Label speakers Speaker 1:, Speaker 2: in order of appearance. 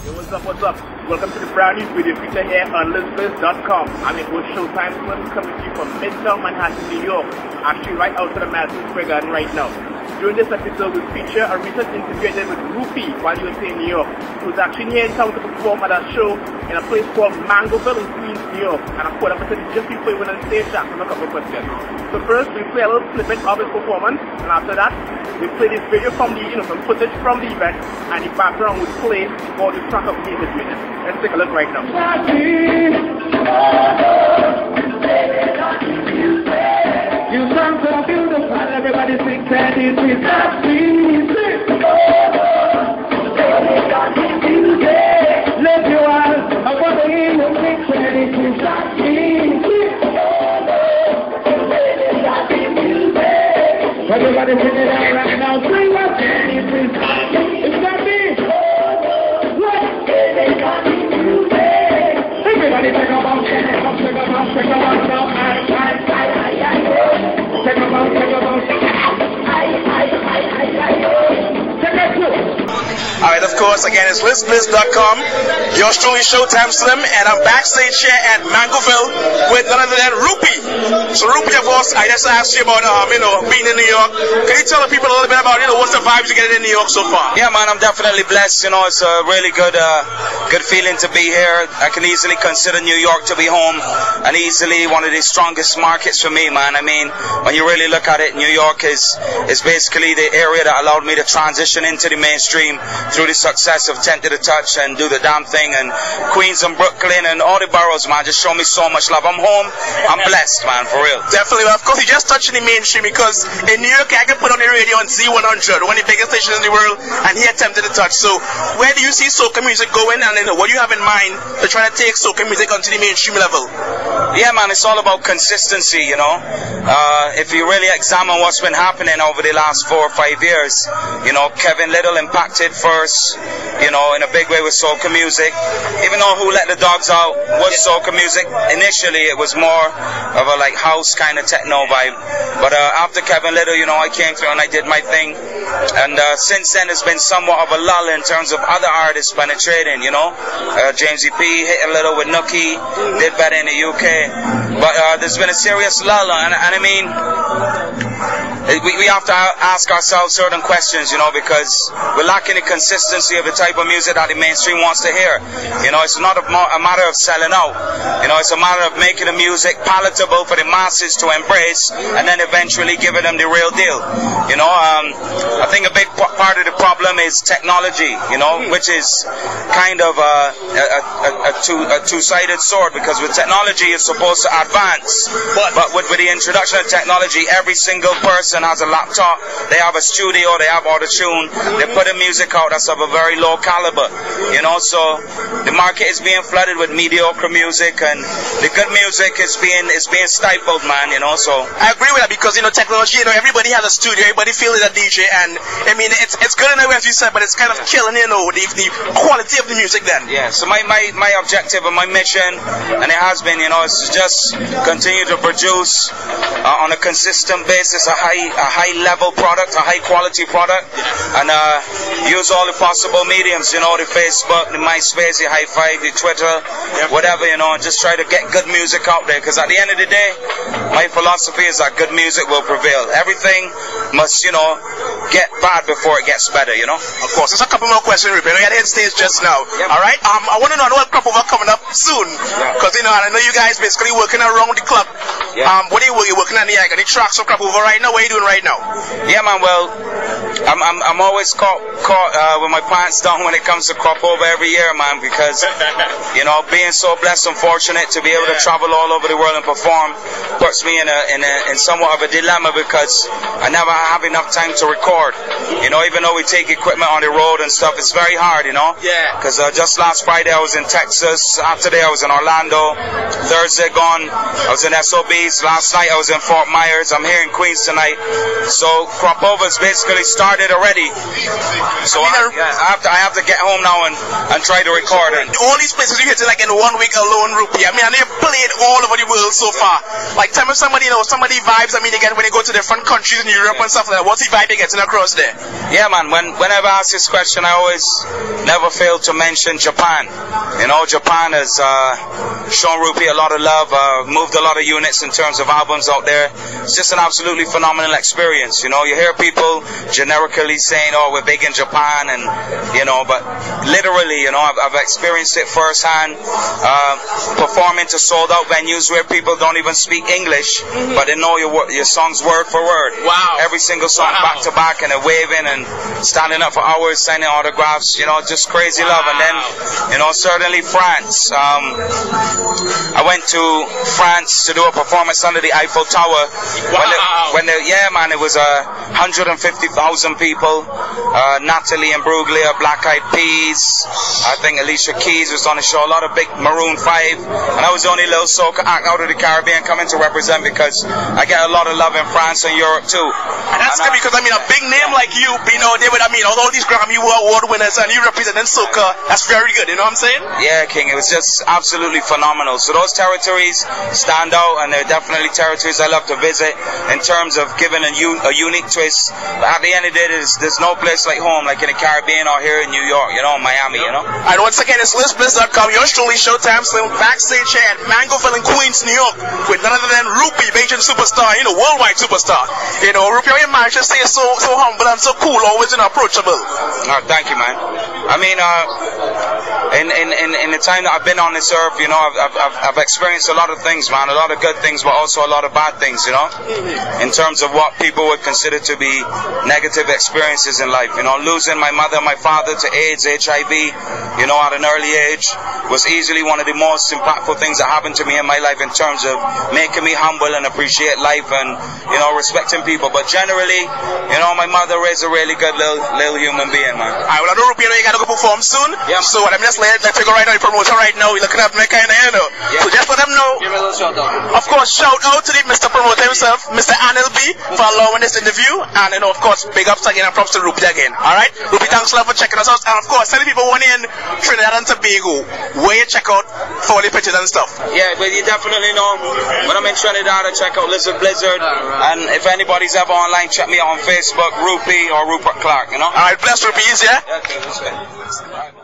Speaker 1: What's up, what's up? Welcome to the brand new video feature here on LizBiz.com. I'm your host, Showtime Slim, coming to you from Midtown Manhattan, New York. Actually right out to the Madison Square Garden right now. During this episode, we'll feature a recent interview I did with Rupee while he was in New York. He was actually here in town to perform at a show in a place called Mangoville in Queens, New York. And I caught up with him just before he went on stage to ask him a couple of questions. So first, we'll play a little snippet of his performance, and after that, we'll play this video from the, some footage from the event, and the background will play for the track of the interview. Let's take a look right now.
Speaker 2: You sound so beautiful, everybody sing that it is not easy. Let you out, I want to hear you sing that it is not easy. Everybody sing it out right now, sing what it is not easy. It's not me. What? Everybody take a bounce, take a bounce, take a bounce, take a bounce now.
Speaker 3: Alright, of course, again, it's LizBiz.com, yours truly, Showtime Slim, and I'm backstage here at Mangoville with none other than Rupee. So Rupee, of course, I just asked you about, being in New York. Can you tell the people a little bit about, what's the vibes you get in New York so far?
Speaker 4: Yeah, man, I'm definitely blessed. It's a really good feeling to be here. I can easily consider New York to be home and easily one of the strongest markets for me, man. I mean, when you really look at it, New York is basically the area that allowed me to transition into the mainstream through the success of Tempted to Touch and Do the Damn Thing, and Queens and Brooklyn and all the boroughs, man, just show me so much love. I'm home. I'm blessed, man, for real.
Speaker 3: Definitely. Well, of course, you just touched in the mainstream because in New York, I can put on the radio on Z100, one of the biggest stations in the world, and he Tempted to Touch. So where do you see soca music going, and what do you have in mind to try to take soca music onto the mainstream level?
Speaker 4: Yeah, man, it's all about consistency, If you really examine what's been happening over the last 4 or 5 years, Kevin Little impacted first, in a big way with soca music. Even though Who Let the Dogs Out was soca music, initially it was more of a house kind of techno vibe. But after Kevin Little, I came through and I did my thing. And since then it's been somewhat of a lull in terms of other artists penetrating, James E.P. hit a little with Nookie, did better in the UK. But there's been a serious lull, and I mean, we have to ask ourselves certain questions, because we're lacking the consistency of the type of music that the mainstream wants to hear. It's not a matter of selling out. It's a matter of making the music palatable for the masses to embrace, and then eventually giving them the real deal. I think a big part of the problem is technology, which is kind of a two-sided sword, because with technology it's supposed to advance, but with the introduction of technology, every single person has a laptop, they have a studio, they have auto-tune, they put a music out that's of a very low caliber, so the market is being flooded with mediocre music, and the good music is being stifled, man, so.
Speaker 3: I agree with that, because, technology, everybody has a studio, everybody feels a DJ, and, I mean, it's good enough, as you said, but it's kind of killing, the quality of the music then.
Speaker 4: Yeah, so my objective and my mission, and it has been, is to just continue to produce on a consistent basis a high level product, a high quality product, and use all the possible mediums, the Facebook, the MySpace, the Hi-Fi, the Twitter, whatever, and just try to get good music out there, because at the end of the day, my philosophy is that good music will prevail. Everything must, get bad before it gets better,
Speaker 3: Of course. There's a couple more questions, Rupee. I got to hit stage just now. Yep. All right? I want to know what crop over coming up soon, because, I know you guys basically working around the club. Yeah. What are you working on? Any tracks or crop over right now? What are you doing right now?
Speaker 4: Yeah, man, well, I'm always caught with my pants down when it comes to crop over every year, man, because, being so blessed and fortunate to be able to travel all over the world and perform puts me in somewhat of a dilemma, because I never have enough time to record. Even though we take equipment on the road and stuff, it's very hard,
Speaker 3: Yeah.
Speaker 4: Because just last Friday I was in Texas, Saturday I was in Orlando, Thursday gone, I was in SOBs, last night I was in Fort Myers, I'm here in Queens tonight. So crop overs basically started already. So I have to get home now and try to record.
Speaker 3: All these places you hit in 1 week alone, Rupee. I mean, I know you're played all over the world so far. Like, tell me somebody, you know, somebody vibes, I mean, they get when they go to different countries in Europe and stuff like that. What's the vibe they getting across there?
Speaker 4: Yeah, man, whenever I ask this question, I always never fail to mention Japan. You know, Japan has shown Rupee a lot of love, moved a lot of units in terms of albums out there. It's just an absolutely phenomenal experience. You know, you hear people generically saying, oh, we're big in Japan, and, you know, but literally, you know, I've experienced it firsthand, performing to sold out venues where people don't even speak English, but they know your songs word for word.
Speaker 3: Wow.
Speaker 4: Every single song back to back, and they're waving and standing up for hours, signing autographs, you know, just crazy love. And then, you know, certainly France. I went to France to do a performance under the Eiffel Tower. Yeah, man, it was 150,000 people. Natalie and Bruglia, Black Eyed Peas, I think Alicia Keys was on the show, a lot of big Maroon 5, and I was the only little soca act out of the Caribbean coming to represent, because I get a lot of love in France and Europe too.
Speaker 3: And that's good, because I mean, a big name like you being out there with, I mean, all these Grammy Award winners, and you representing soca, that's very good, you know what I'm saying?
Speaker 4: Yeah, King, it was just absolutely phenomenal. So those territories stand out, and they're definitely territories I love to visit in terms of giving a unique twist. But at the end of the day, there's no place like home, like in the Caribbean or here in New York, you know, Miami, you know.
Speaker 3: And once again, it's LizBliss.com, yours truly, Showtime Slim, backstage here at Mangoville in Queens, New York, with none other than Rupee, Beijing superstar, you know, worldwide superstar. You know, Rupee, your man just stay so humble and so cool, always approachable.
Speaker 4: Oh, thank you, man. I mean, in the time that I've been on this earth, you know, I've experienced a lot of things, man, a lot of good things, but also a lot of bad things, you know, in terms of what people would consider to be negative experiences in life. You know, losing my mother and my father to AIDS, HIV, you know, at an early age was easily one of the most impactful things that happened to me in my life in terms of making me humble and appreciate life and, you know, respecting people. But generally, you know, my mother is a really good little human being, man.
Speaker 3: Alright, well, I know, Rupee, you know, you gotta go perform soon.
Speaker 4: Yeah.
Speaker 3: So let me just let you go right now, the promoter right now, you're looking up me kind of, you know.
Speaker 4: Yeah.
Speaker 3: So just let them know.
Speaker 4: Give me a little shout out.
Speaker 3: Of course, shout out to the Mr. Promoter himself, Mr. Anil B, for allowing this interview. And, you know, of course, big ups again and props to Rupee again. Alright? Rupee, thanks a lot for checking us out. And, of course, tell the people when you're in Trinidad and Tobago, where you check out for all the pictures and stuff.
Speaker 4: Yeah, but you definitely know, when I'm in Trinidad, I check out Lizard Blizzard. And if anybody's ever online, check me out on Facebook, Rupee or Rupert Clark, you know?
Speaker 3: Alright, bless Rupee, yeah?
Speaker 4: Yeah, okay, that's it.